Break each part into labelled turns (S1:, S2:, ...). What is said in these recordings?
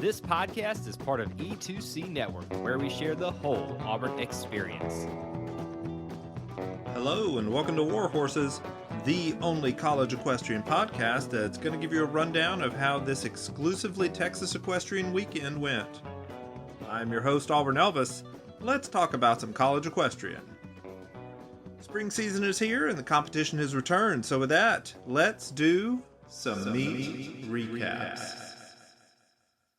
S1: This podcast is part of E2C Network, where we share the whole Auburn experience.
S2: Hello and welcome to War Horses, the only college equestrian podcast that's going to give you a rundown of how this exclusively Texas equestrian weekend went. I'm your host, Auburn Elvis. Let's talk about some college equestrian. Spring season is here and the competition has returned, so with that, let's do some meet recaps.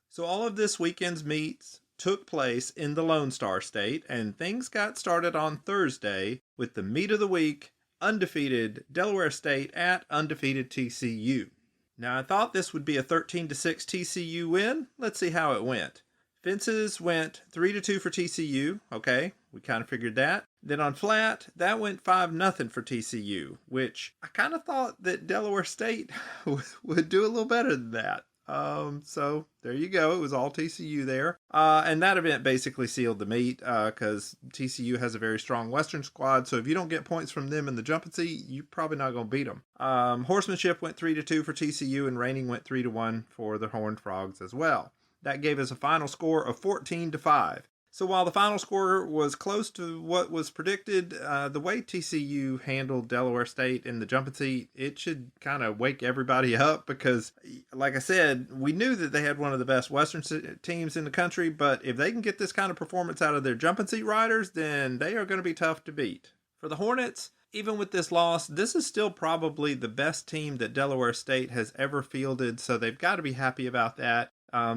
S2: So all of this weekend's meets took place in the Lone Star State, and things got started on Thursday with the meet of the week, undefeated Delaware State at undefeated TCU. Now I thought this would be a 13-6 TCU win. Let's see how it went. Fences went 3-2 for TCU. Okay, we kind of figured that. Then on flat, that went 5-0 for TCU, which I kind of thought that Delaware State would do a little better than that. So there you go. It was all TCU there. And that event basically sealed the meet, because TCU has a very strong Western squad. So if you don't get points from them in the jumping seat, you're probably not going to beat them. Horsemanship went 3-2 for TCU, and reining went 3-1 for the Horned Frogs as well. That gave us a final score of 14-5. So while the final score was close to what was predicted, the way TCU handled Delaware State in the jumping seat, it should kind of wake everybody up because, like I said, we knew that they had one of the best Western teams in the country, but if they can get this kind of performance out of their jumping seat riders, then they are going to be tough to beat. For the Hornets, even with this loss, this is still probably the best team that Delaware State has ever fielded, so they've got to be happy about that.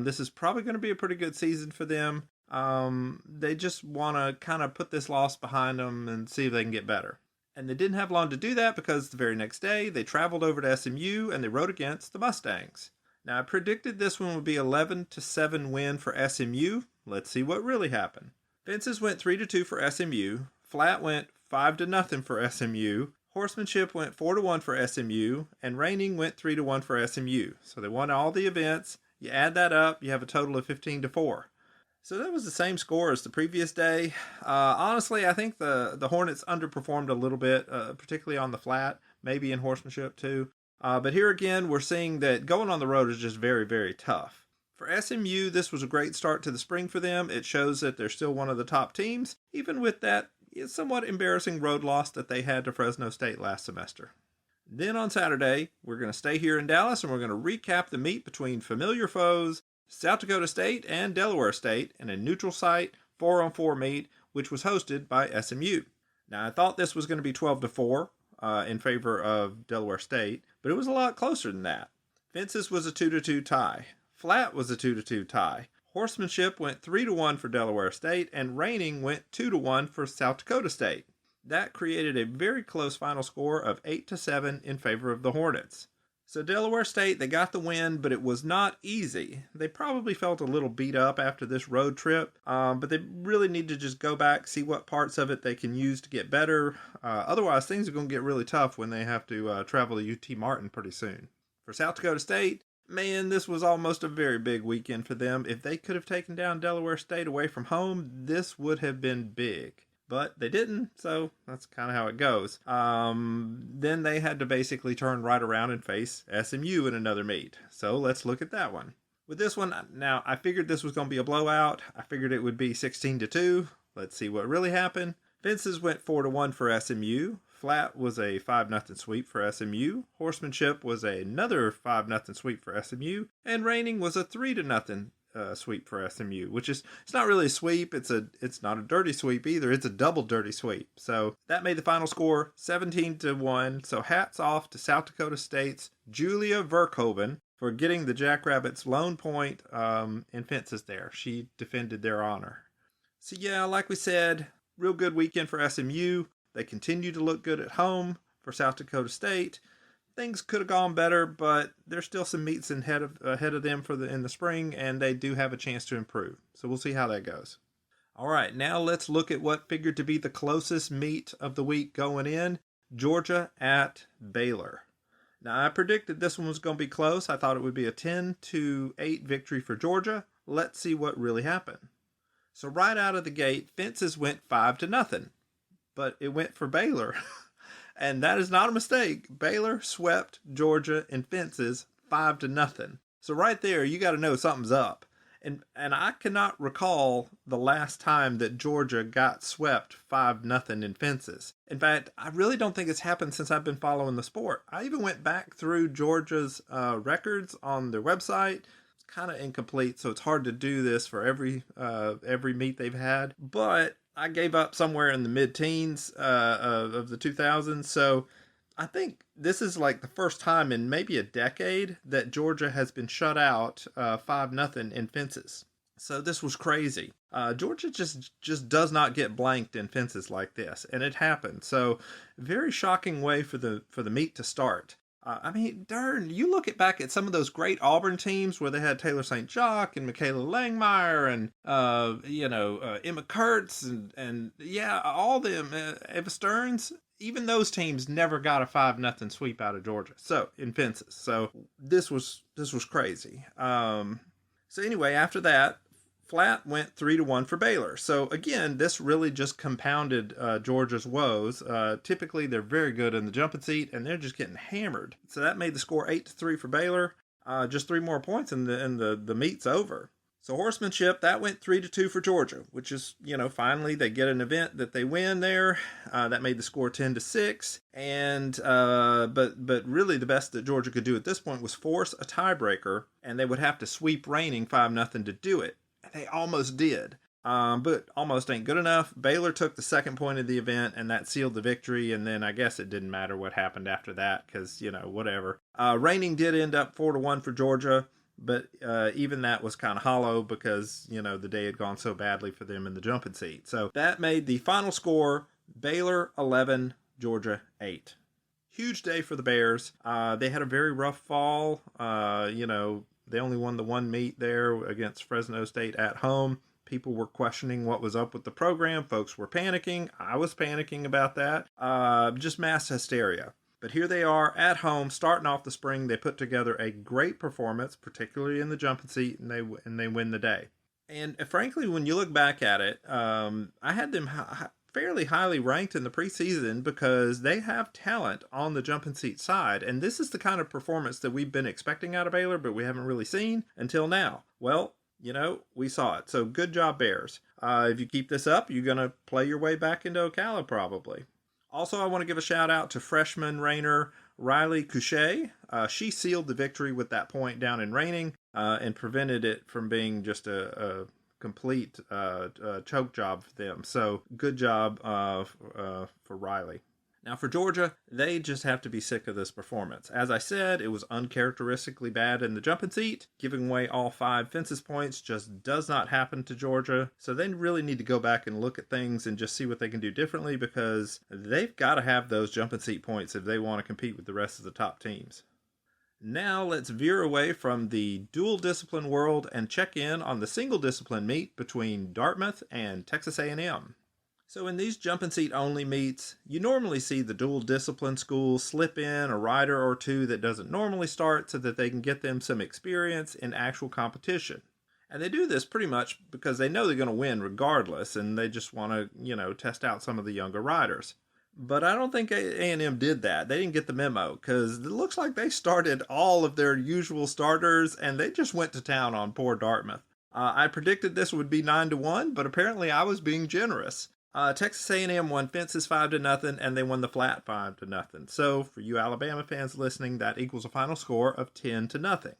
S2: This is probably going to be a pretty good season for them. They just want to kind of put this loss behind them and see if they can get better. And they didn't have long to do that because the very next day they traveled over to SMU and they rode against the Mustangs. Now I predicted this one would be 11-7 win for SMU. Let's see what really happened. Fences went 3-2 for SMU. Flat went 5-0 for SMU. Horsemanship went 4-1 for SMU, and reining went 3-1 for SMU. So they won all the events. You add that up, you have a total of 15-4. So that was the same score as the previous day. Honestly, I think the Hornets underperformed a little bit, particularly on the flat, maybe in horsemanship too. But here again, we're seeing that going on the road is just very, very tough. For SMU, this was a great start to the spring for them. It shows that they're still one of the top teams, even with that somewhat embarrassing road loss that they had to Fresno State last semester. Then on Saturday, we're going to stay here in Dallas and we're going to recap the meet between familiar foes, South Dakota State and Delaware State, in a neutral site 4-on-4 meet, which was hosted by SMU. Now, I thought this was going to be 12-4 in favor of Delaware State, but it was a lot closer than that. Fences was a 2-2 tie. Flat was a 2-2 tie. Horsemanship went 3-1 for Delaware State, and reining went 2-1 for South Dakota State. That created a very close final score of 8-7 in favor of the Hornets. So Delaware State, they got the win, but it was not easy. They probably felt a little beat up after this road trip, but they really need to just go back, see what parts of it they can use to get better. Otherwise, things are going to get really tough when they have to travel to UT Martin pretty soon. For South Dakota State, man, this was almost a very big weekend for them. If they could have taken down Delaware State away from home, this would have been big. But they didn't, so that's kind of how it goes. Then they had to basically turn right around and face SMU in another meet. So let's look at that one. With this one, now I figured this was going to be a blowout. I figured it would be 16-2. Let's see what really happened. Fences went 4-1 for SMU. Flat was a 5-0 sweep for SMU. Horsemanship was another 5-0 sweep for SMU. And reining was a 3-0 sweep for SMU, which is, it's not really a sweep. It's not a dirty sweep either. It's a double dirty sweep. So that made the final score 17-1. So hats off to South Dakota State's Julia Verkoven for getting the Jackrabbits lone point in fences there. She defended their honor. So yeah, like we said, real good weekend for SMU. They continue to look good at home. For South Dakota State, things could have gone better, but there's still some meets ahead of them in the spring, and they do have a chance to improve. So we'll see how that goes. All right, now let's look at what figured to be the closest meet of the week going in, Georgia at Baylor. Now, I predicted this one was going to be close. I thought it would be a 10-8 victory for Georgia. Let's see what really happened. So right out of the gate, fences went 5-0, but it went for Baylor. And that is not a mistake. Baylor swept Georgia in fences 5-0. So right there, you got to know something's up. And I cannot recall the last time that Georgia got swept 5-0 in fences. In fact, I really don't think it's happened since I've been following the sport. I even went back through Georgia's records on their website. It's kind of incomplete, so it's hard to do this for every meet they've had. But I gave up somewhere in the mid-teens of the 2000s, so I think this is like the first time in maybe a decade that Georgia has been shut out 5-0 in fences. So this was crazy. Georgia just does not get blanked in fences like this, and it happened. So very shocking way for the meet to start. I mean, darn, you look back at some of those great Auburn teams where they had Taylor St. Jacques and Michaela Langmeyer and, Emma Kurtz and yeah, all them, Eva Stearns. Even those teams never got a 5-0 sweep out of Georgia. So in fences. So this was crazy. So anyway, after that, flat went 3-1 for Baylor. So again, this really just compounded Georgia's woes. Typically, they're very good in the jumping seat, and they're just getting hammered. So that made the score 8-3 for Baylor. Just 3 more points, and the meet's over. So horsemanship, that went 3-2 for Georgia, which is, finally they get an event that they win there. That made the score 10-6. And but really the best that Georgia could do at this point was force a tiebreaker, and they would have to sweep reigning 5-0 to do it. And they almost did. But almost ain't good enough. Baylor took the second point of the event, and that sealed the victory. And then I guess it didn't matter what happened after that because, whatever. Reigning did end up 4-1 for Georgia. But even that was kind of hollow because, the day had gone so badly for them in the jumping seat. So that made the final score Baylor 11, Georgia 8. Huge day for the Bears. They had a very rough fall. They only won the one meet there against Fresno State at home. People were questioning what was up with the program. Folks were panicking. I was panicking about that. Just mass hysteria. But here they are at home, starting off the spring. They put together a great performance, particularly in the jumping seat, and they win the day. And frankly, when you look back at it, I had them fairly highly ranked in the preseason because they have talent on the jumping seat side. And this is the kind of performance that we've been expecting out of Baylor, but we haven't really seen until now. Well, we saw it. So good job, Bears. If you keep this up, you're going to play your way back into Ocala probably. Also, I want to give a shout out to freshman reigner Riley Couchet. She sealed the victory with that point down in reigning and prevented it from being just a complete choke job for them. So good job for Riley. Now for Georgia, they just have to be sick of this performance. As I said, it was uncharacteristically bad in the jumping seat. Giving away all 5 fences points just does not happen to Georgia. So they really need to go back and look at things and just see what they can do differently because they've got to have those jumping seat points if they want to compete with the rest of the top teams. Now let's veer away from the dual discipline world and check in on the single discipline meet between Dartmouth and Texas A&M. So in these jumping seat only meets, you normally see the dual discipline schools slip in a rider or two that doesn't normally start so that they can get them some experience in actual competition. And they do this pretty much because they know they're going to win regardless, and they just want to, test out some of the younger riders. But I don't think A&M did that. They didn't get the memo because it looks like they started all of their usual starters, and they just went to town on poor Dartmouth. I predicted this would be 9-1, but apparently I was being generous. Texas A&M won fences 5-0, and they won the flat 5-0. So for you Alabama fans listening, that equals a final score of 10-0.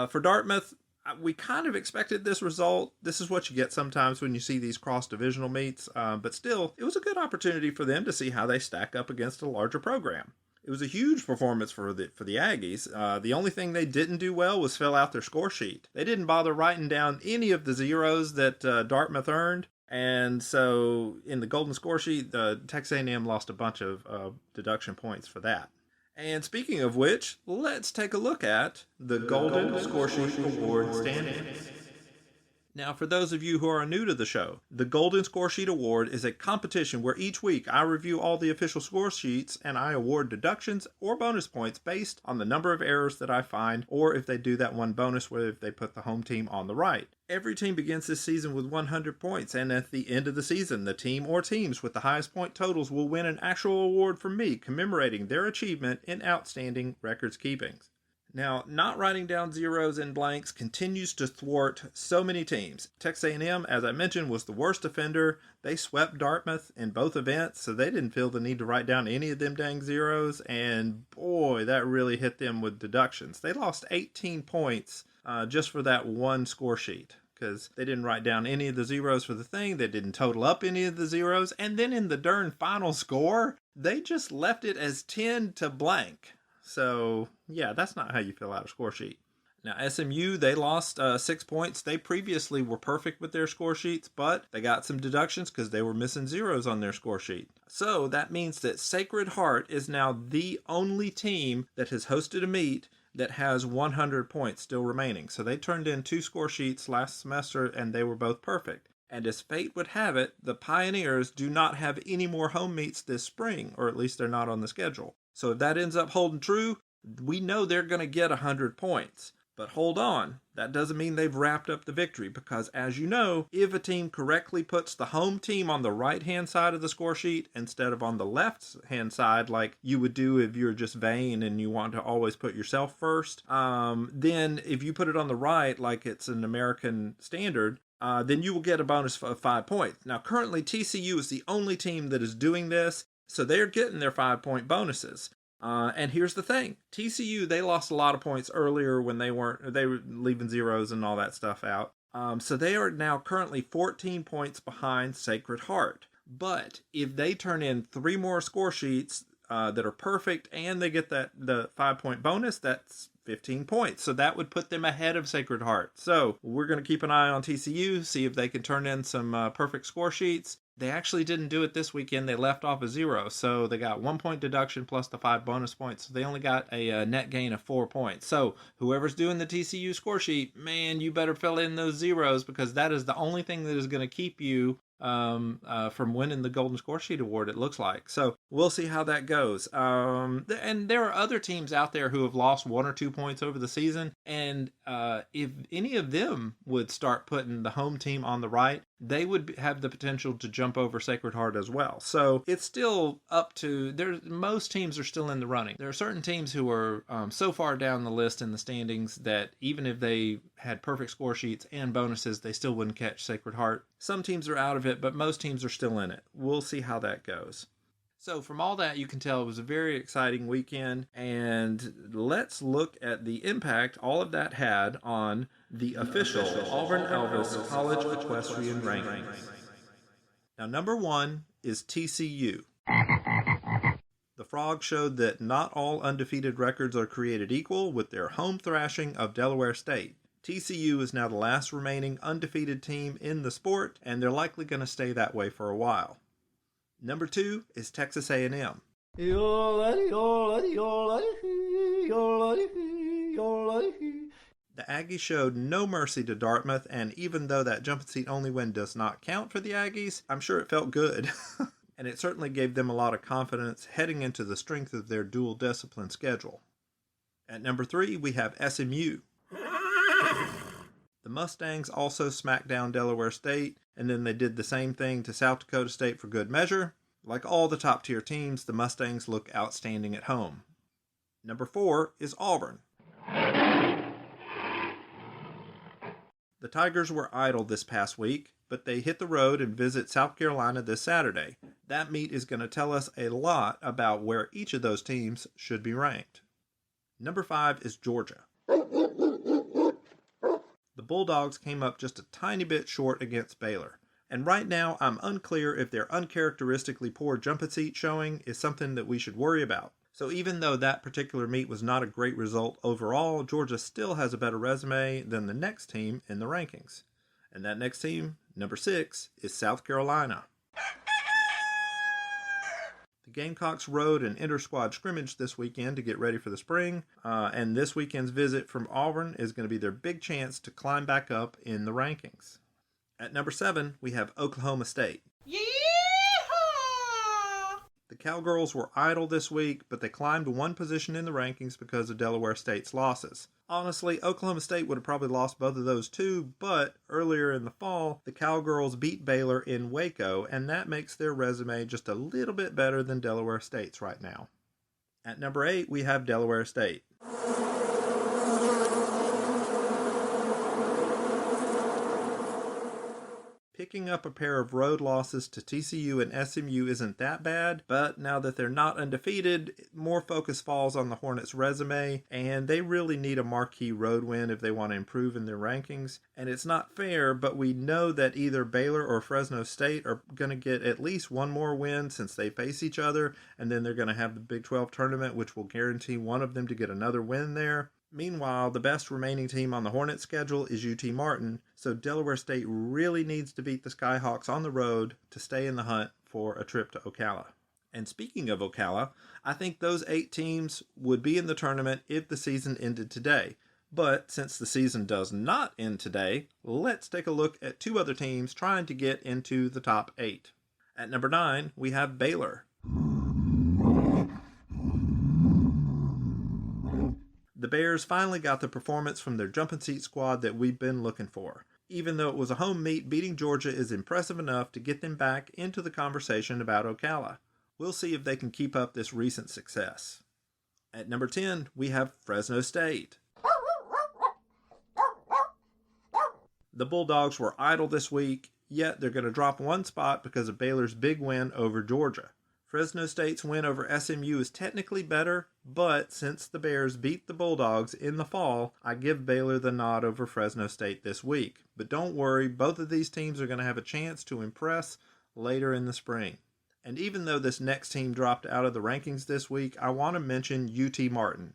S2: For Dartmouth, we kind of expected this result. This is what you get sometimes when you see these cross-divisional meets, but still, it was a good opportunity for them to see how they stack up against a larger program. It was a huge performance for the Aggies. The only thing they didn't do well was fill out their score sheet. They didn't bother writing down any of the zeros that Dartmouth earned. And so in the golden score sheet, Texas A&M lost a bunch of deduction points for that. And speaking of which, let's take a look at the Golden Score Sheet Award standings. Now, for those of you who are new to the show, the Golden Score Sheet Award is a competition where each week I review all the official score sheets and I award deductions or bonus points based on the number of errors that I find, or if they do that one bonus where if they put the home team on the right. Every team begins this season with 100 points, and at the end of the season, the team or teams with the highest point totals will win an actual award from me commemorating their achievement in outstanding records keeping. Now, not writing down zeros and blanks continues to thwart so many teams. Texas A&M, as I mentioned, was the worst offender. They swept Dartmouth in both events, so they didn't feel the need to write down any of them dang zeros, and boy, that really hit them with deductions. They lost 18 points just for that one score sheet, because they didn't write down any of the zeros for the thing, they didn't total up any of the zeros, and then in the darn final score, they just left it as 10 to blank. So, yeah, that's not how you fill out a score sheet. Now, SMU, they lost 6 points. They previously were perfect with their score sheets, but they got some deductions because they were missing zeros on their score sheet. So that means that Sacred Heart is now the only team that has hosted a meet that has 100 points still remaining. So they turned in 2 score sheets last semester, and they were both perfect. And as fate would have it, the Pioneers do not have any more home meets this spring, or at least they're not on the schedule. So if that ends up holding true, we know they're going to get 100 points. But hold on, that doesn't mean they've wrapped up the victory, because as you know, if a team correctly puts the home team on the right-hand side of the score sheet instead of on the left-hand side, like you would do if you're just vain and you want to always put yourself first, then if you put it on the right, like it's an American standard, then you will get a bonus of 5 points. Now, currently, TCU is the only team that is doing this, so they're getting their 5-point bonuses. And here's the thing. TCU, they lost a lot of points earlier when they were leaving zeros and all that stuff out. So they are now currently 14 points behind Sacred Heart. But if they turn in 3 more score sheets that are perfect and they get the 5-point bonus, that's 15 points. So that would put them ahead of Sacred Heart. So we're going to keep an eye on TCU, see if they can turn in some perfect score sheets. They actually didn't do it this weekend. They left off a 0. So they got 1 point deduction plus the 5 bonus points. So they only got a net gain of 4 points. So whoever's doing the TCU score sheet, man, you better fill in those zeros, because that is the only thing that is going to keep you from winning the Golden Score Sheet Award, it looks like. So we'll see how that goes. And there are other teams out there who have lost 1 or 2 points over the season. And if any of them would start putting the home team on the right, they would have the potential to jump over Sacred Heart as well. So it's still up to, most teams are still in the running. There are certain teams who are so far down the list in the standings that even if they had perfect score sheets and bonuses, they still wouldn't catch Sacred Heart. Some teams are out of it, but most teams are still in it. We'll see how that goes. So from all that, you can tell it was a very exciting weekend, and let's look at the impact all of that had on the official Auburn Elvis College Equestrian rankings. Now, number 1 is TCU. The Frogs showed that not all undefeated records are created equal with their home thrashing of Delaware State. TCU is now the last remaining undefeated team in the sport, and they're likely going to stay that way for a while. Number 2 is Texas A&M. The Aggies showed no mercy to Dartmouth, and even though that jumping seat only win does not count for the Aggies, I'm sure it felt good. And it certainly gave them a lot of confidence heading into the strength of their dual discipline schedule. At number 3, we have SMU. The Mustangs also smacked down Delaware State, and then they did the same thing to South Dakota State for good measure. Like all the top-tier teams, the Mustangs look outstanding at home. Number 4 is Auburn. The Tigers were idle this past week, but they hit the road and visit South Carolina this Saturday. That meet is going to tell us a lot about where each of those teams should be ranked. Number 5 is Georgia. The Bulldogs came up just a tiny bit short against Baylor. And right now, I'm unclear if their uncharacteristically poor jumping seat showing is something that we should worry about. So even though that particular meet was not a great result overall, Georgia still has a better resume than the next team in the rankings. And that next team, number 6, is South Carolina. The Gamecocks rode an inter-squad scrimmage this weekend to get ready for the spring, and this weekend's visit from Auburn is going to be their big chance to climb back up in the rankings. At number 7, we have Oklahoma State. Yeehaw! The Cowgirls were idle this week, but they climbed 1 position in the rankings because of Delaware State's losses. Honestly, Oklahoma State would have probably lost both of those too, but earlier in the fall, the Cowgirls beat Baylor in Waco, and that makes their resume just a little bit better than Delaware State's right now. At number 8, we have Delaware State. Picking up a pair of road losses to TCU and SMU isn't that bad, but now that they're not undefeated, more focus falls on the Hornets' resume, and they really need a marquee road win if they want to improve in their rankings. And it's not fair, but we know that either Baylor or Fresno State are going to get at least one more win since they face each other, and then they're going to have the Big 12 tournament, which will guarantee one of them to get another win there. Meanwhile, the best remaining team on the Hornets schedule is UT Martin, so Delaware State really needs to beat the Skyhawks on the road to stay in the hunt for a trip to Ocala. And speaking of Ocala, I think those 8 teams would be in the tournament if the season ended today. But since the season does not end today, let's take a look at 2 other teams trying to get into the top 8. At number 9, we have Baylor. The Bears finally got the performance from their jumping seat squad that we've been looking for. Even though it was a home meet, beating Georgia is impressive enough to get them back into the conversation about Ocala. We'll see if they can keep up this recent success. At number 10, we have Fresno State. The Bulldogs were idle this week, yet they're going to drop one spot because of Baylor's big win over Georgia. Fresno State's win over SMU is technically better, but since the Bears beat the Bulldogs in the fall, I give Baylor the nod over Fresno State this week. But don't worry, both of these teams are going to have a chance to impress later in the spring. And even though this next team dropped out of the rankings this week, I want to mention UT Martin.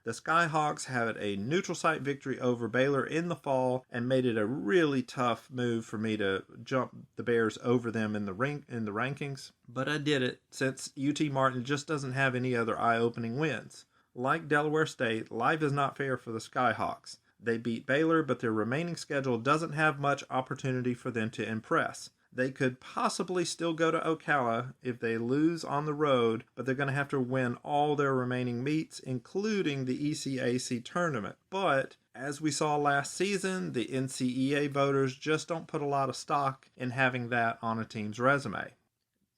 S2: The Skyhawks had a neutral site victory over Baylor in the fall and made it a really tough move for me to jump the Bears over them in the rankings. But I did it since UT Martin just doesn't have any other eye-opening wins. Like Delaware State, life is not fair for the Skyhawks. They beat Baylor, but their remaining schedule doesn't have much opportunity for them to impress. They could possibly still go to Ocala if they lose on the road, but they're going to have to win all their remaining meets, including the ECAC tournament. But as we saw last season, the NCEA voters just don't put a lot of stock in having that on a team's resume.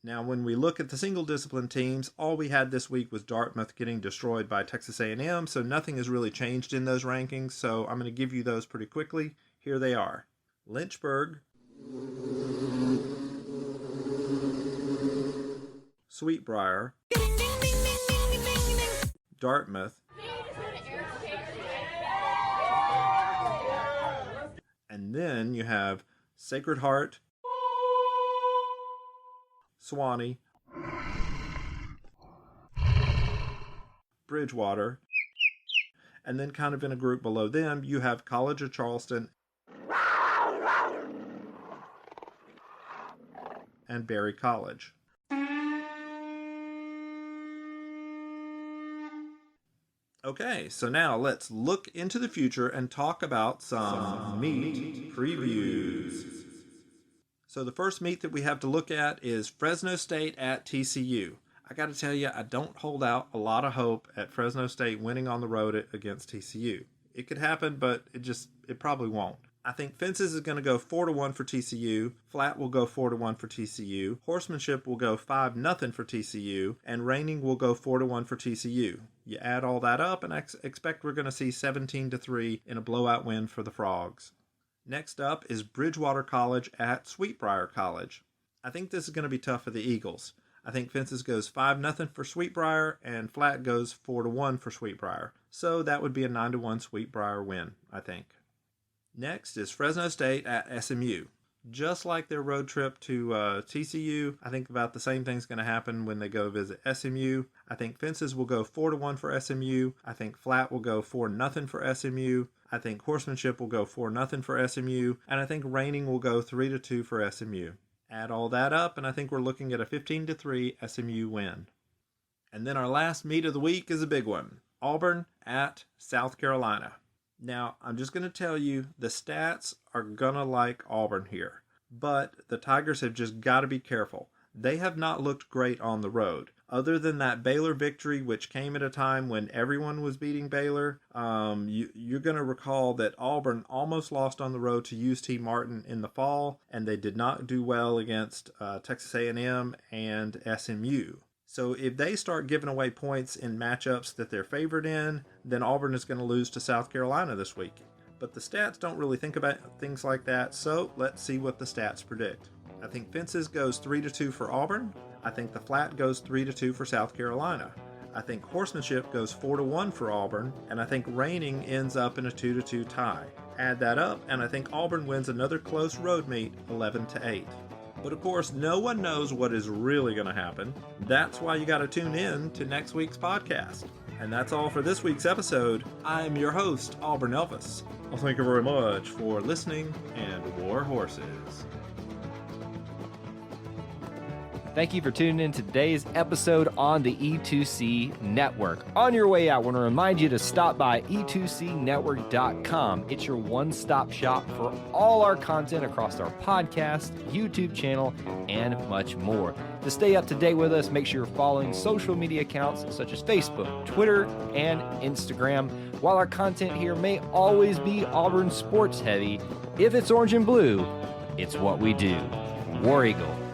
S2: Now, when we look at the single discipline teams, all we had this week was Dartmouth getting destroyed by Texas A&M, so nothing has really changed in those rankings, so I'm going to give you those pretty quickly. Here they are. Lynchburg, Sweetbriar, Dartmouth, and then you have Sacred Heart, Sewanee, Bridgewater, and then kind of in a group below them, you have College of Charleston and Berry College. Okay, so now let's look into the future and talk about some meet previews. So the first meet that we have to look at is Fresno State at TCU. I got to tell you, I don't hold out a lot of hope at Fresno State winning on the road against TCU. It could happen, but it probably won't. I think Fences is going to go 4-1 for TCU. Flat will go 4-1 for TCU. Horsemanship will go 5-0 for TCU. And Reining will go 4-1 for TCU. You add all that up, and I expect we're going to see 17-3 in a blowout win for the Frogs. Next up is Bridgewater College at Sweetbriar College. I think this is going to be tough for the Eagles. I think Fences goes 5-0 for Sweetbriar, and Flat goes 4-1 for Sweetbriar. So that would be a 9-1 Sweetbriar win, I think. Next is Fresno State at SMU. Just like their road trip to TCU, I think about the same thing's going to happen when they go visit SMU. I think Fences will go 4-1 for SMU. I think Flat will go 4-0 for SMU. I think Horsemanship will go 4-0 for SMU. And I think Reining will go 3-2 for SMU. Add all that up, and I think we're looking at a 15-3 SMU win. And then our last meet of the week is a big one. Auburn at South Carolina. Now, I'm just going to tell you, the stats are going to like Auburn here. But the Tigers have just got to be careful. They have not looked great on the road. Other than that Baylor victory, which came at a time when everyone was beating Baylor, you're going to recall that Auburn almost lost on the road to UT Martin in the fall, and they did not do well against Texas A&M and SMU. So if they start giving away points in matchups that they're favored in, then Auburn is going to lose to South Carolina this week. but the stats don't really think about things like that, so let's see what the stats predict. I think fences goes 3-2 for Auburn. I think the flat goes 3-2 for South Carolina. I think horsemanship goes 4-1 for Auburn, and I think reining ends up in a 2-2 tie. Add that up, and I think Auburn wins another close road meet, 11-8. But of course, no one knows what is really going to happen. That's why you got to tune in to next week's podcast. And that's all for this week's episode. I'm your host, Auburn Elvis. Well, thank you very much for listening, and war horses.
S1: Thank you for tuning in to today's episode on the E2C Network. On your way out, I want to remind you to stop by e2cnetwork.com. It's your one-stop shop for all our content across our podcast, YouTube channel, and much more. To stay up to date with us, make sure you're following social media accounts such as Facebook, Twitter, and Instagram. While our content here may always be Auburn sports heavy, if it's orange and blue, it's what we do. War Eagle.